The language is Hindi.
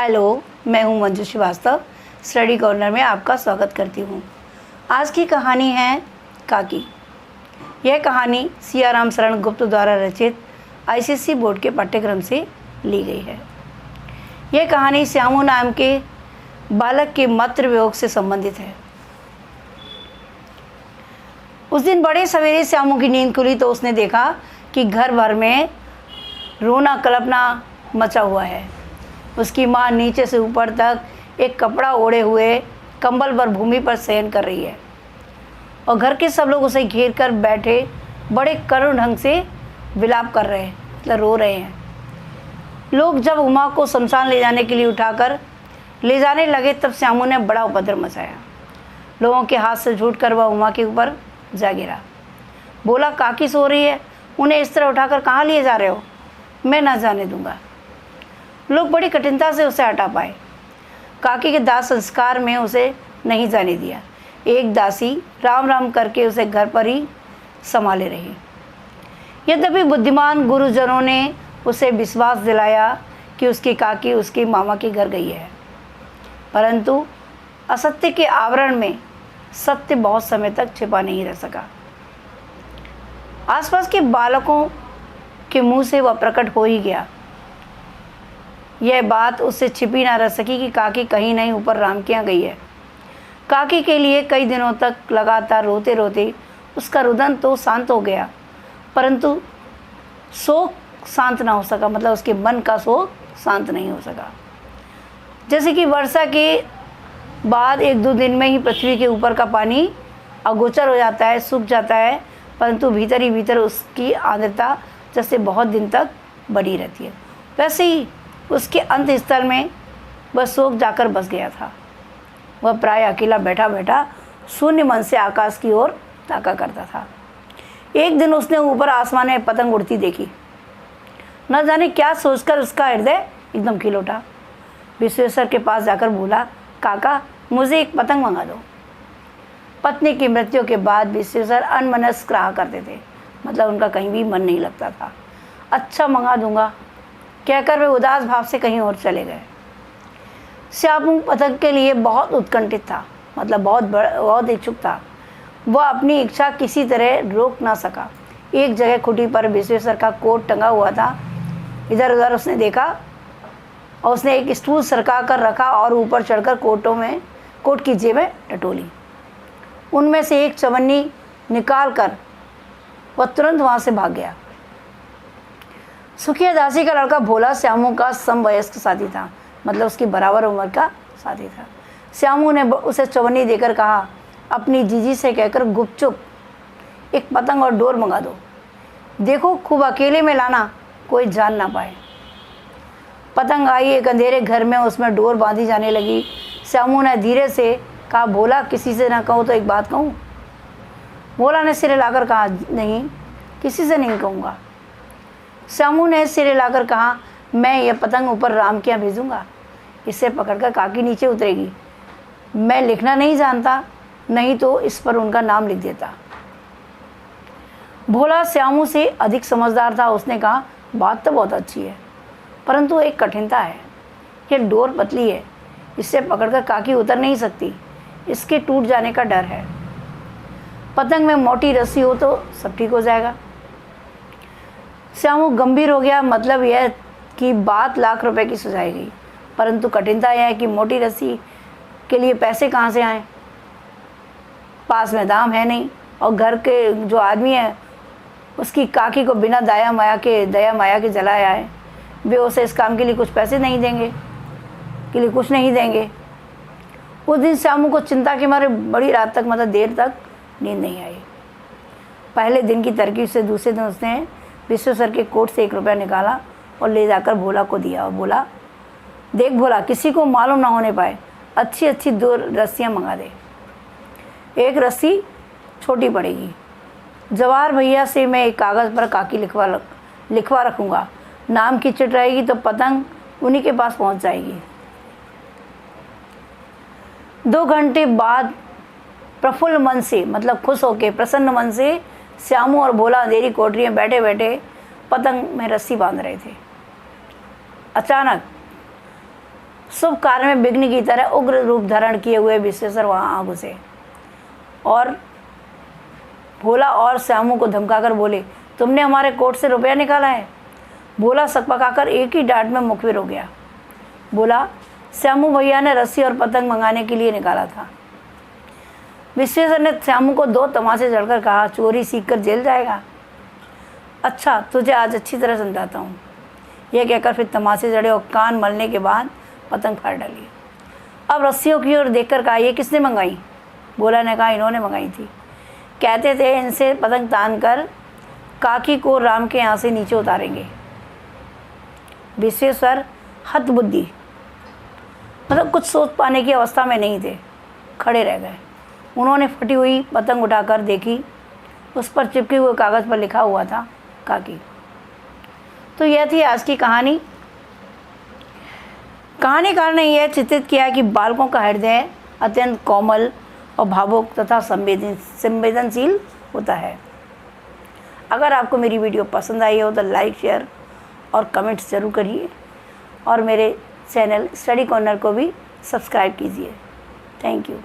हेलो, मैं हूं मंजू श्रीवास्तव। स्टडी कॉर्नर में आपका स्वागत करती हूं। आज की कहानी है काकी। यह कहानी सियाराम शरण गुप्त द्वारा रचित आईसीएसई बोर्ड के पाठ्यक्रम से ली गई है। यह कहानी श्यामू नाम के बालक के मातृ वियोग से संबंधित है। उस दिन बड़े सवेरे श्यामू की नींद खुली तो उसने देखा कि घर भर में रोना कल्पना मचा हुआ है। उसकी माँ नीचे से ऊपर तक एक कपड़ा ओढ़े हुए कंबल पर भूमि पर शयन कर रही है और घर के सब लोग उसे घेर कर बैठे बड़े करुण ढंग से विलाप कर रहे हैं, मतलब रो रहे हैं। लोग जब उमा को शमशान ले जाने के लिए उठाकर ले जाने लगे तब श्यामू ने बड़ा उपद्रव मचाया। लोगों के हाथ से छूटकर वह उमा के ऊपर जा गिरा। बोला, काकी सो रही है, उन्हें इस तरह उठाकर कहाँ लिए जा रहे हो? मैं ना जाने दूंगा। लोग बड़ी कठिनता से उसे हटा पाए। काकी के दाह संस्कार में उसे नहीं जाने दिया। एक दासी राम राम करके उसे घर पर ही संभाले रही। यद्यपि बुद्धिमान गुरुजनों ने उसे विश्वास दिलाया कि उसकी काकी उसके मामा के घर गई है, परंतु असत्य के आवरण में सत्य बहुत समय तक छिपा नहीं रह सका। आसपास के बालकों के मुंह से वह प्रकट हो ही गया। यह बात उससे छिपी ना रह सकी कि काकी कहीं नहीं ऊपर राम के यहाँ गई है। काकी के लिए कई दिनों तक लगातार रोते रोते उसका रुदन तो शांत हो गया, परंतु शोक शांत ना हो सका, मतलब उसके मन का शोक शांत नहीं हो सका। जैसे कि वर्षा के बाद एक दो दिन में ही पृथ्वी के ऊपर का पानी अगोचर हो जाता है, सूख जाता है, परंतु भीतर ही भीतर उसकी आर्द्रता जैसे बहुत दिन तक बनी रहती है, वैसे ही उसके अंत स्थल में वह शोक जाकर बस गया था। वह प्राय अकेला बैठा बैठा शून्य मन से आकाश की ओर ताका करता था। एक दिन उसने ऊपर आसमान में पतंग उड़ती देखी। न जाने क्या सोचकर उसका हृदय एकदम खिल उठा। विश्वेश्वर के पास जाकर बोला, काका मुझे एक पतंग मंगा दो। पत्नी की मृत्यु के बाद विश्वेश्वर अनमनस्क रहा करते थे, मतलब उनका कहीं भी मन नहीं लगता था। अच्छा मंगा दूंगा कहकर वे उदास भाव से कहीं और चले गए। श्यामू पतंग के लिए बहुत उत्कंठित था, मतलब बहुत इच्छुक था। वह अपनी इच्छा किसी तरह रोक ना सका। एक जगह खुटी पर विश्वेश्वर का कोट टंगा हुआ था। इधर उधर उसने देखा और उसने एक स्टूल सरका कर रखा और ऊपर चढ़कर कोट की जेबें टटोली। उनमें से एक चवन्नी निकाल कर वह तुरंत वहाँ से भाग गया। सुखिया दासी का लड़का भोला श्यामू का समवयस्क साथी था, मतलब उसकी बराबर उम्र का साथी था। श्यामू ने उसे चवन्नी देकर कहा, अपनी जीजी से कहकर गुपचुप एक पतंग और डोर मंगा दो। देखो खूब अकेले में लाना, कोई जान ना पाए। पतंग आई, एक अंधेरे घर में उसमें डोर बांधी जाने लगी। श्यामू ने धीरे से कहा, भोला किसी से ना कहूँ तो एक बात कहूँ? भोला ने सिरे लाकर कहा, नहीं किसी से नहीं कहूँगा। श्यामू ने सिरे लाकर कहा, मैं यह पतंग ऊपर राम के यहाँ भेजूँगा, इसे पकड़कर काकी नीचे उतरेगी। मैं लिखना नहीं जानता, नहीं तो इस पर उनका नाम लिख देता। भोला श्यामू से अधिक समझदार था। उसने कहा, बात तो बहुत अच्छी है, परंतु एक कठिनता है। यह डोर पतली है, इससे पकड़कर काकी उतर नहीं सकती, इसके टूट जाने का डर है। पतंग में मोटी रस्सी हो तो सब ठीक हो जाएगा। श्यामू गंभीर हो गया। मतलब यह कि बात लाख रुपए की सुझाई गई, परंतु कठिनता यह है कि मोटी रस्सी के लिए पैसे कहाँ से आएँ? पास में दाम है नहीं, और घर के जो आदमी है उसकी काकी को बिना दया माया के जलाया है। वे उसे इस काम के लिए कुछ पैसे नहीं देंगे, के लिए कुछ नहीं देंगे। उस दिन श्यामू को चिंता के मारे बड़ी रात तक, मतलब देर तक नींद नहीं आई। पहले दिन की तरकीब से दूसरे दिन उसने विश्वेश्वर के कोट से 1 रुपया निकाला और ले जाकर भोला को दिया और बोला, देख भोला, किसी को मालूम ना होने पाए, अच्छी अच्छी 2 रस्सियाँ मंगा दे। एक रस्सी छोटी पड़ेगी। जवाहर भैया से मैं एक कागज़ पर काकी लिखवा रखूँगा। नाम की चिट रहेगी तो पतंग उन्हीं के पास पहुँच जाएगी। 2 घंटे बाद प्रफुल्ल मन से, मतलब खुश होके प्रसन्न मन से श्यामू और भोला अंधेरी कोठरी में बैठे बैठे पतंग में रस्सी बांध रहे थे। अचानक शुभ कार्य में विघ्न की तरह उग्र रूप धारण किए हुए विश्वेश्वर वहाँ आ घुसे और भोला और श्यामू को धमकाकर बोले, तुमने हमारे कोट से रुपया निकाला है। भोला सकपकाकर एक ही डांट में मुखबिर हो गया। बोला, श्यामू भैया ने रस्सी और पतंग मंगाने के लिए निकाला था। विश्वेश्वर ने श्यामू को 2 तमाचे जड़कर कहा, चोरी सीखकर जेल जाएगा। अच्छा, तुझे आज अच्छी तरह समझाता हूँ। यह कहकर फिर तमाचे जड़े और कान मलने के बाद पतंग फाड़ डाली। अब रस्सियों की ओर देखकर कहा, ये किसने मंगाई? भोला ने कहा, इन्होंने मंगाई थी। कहते थे इनसे पतंग तान कर काकी को राम के यहाँ से नीचे उतारेंगे। विश्वेश्वर हतबुद्धि, मतलब कुछ सोच पाने की अवस्था में नहीं थे, खड़े रह गए। उन्होंने फटी हुई पतंग उठाकर देखी, उस पर चिपके हुए कागज़ पर लिखा हुआ था काकी। तो यह थी आज की कहानी। कहानीकार ने यह चित्रित किया कि बालकों का हृदय अत्यंत कोमल और भावुक तथा संवेदनशील होता है। अगर आपको मेरी वीडियो पसंद आई हो तो लाइक, शेयर और कमेंट्स ज़रूर करिए और मेरे चैनल स्टडी कॉर्नर को भी सब्सक्राइब कीजिए। Thank you.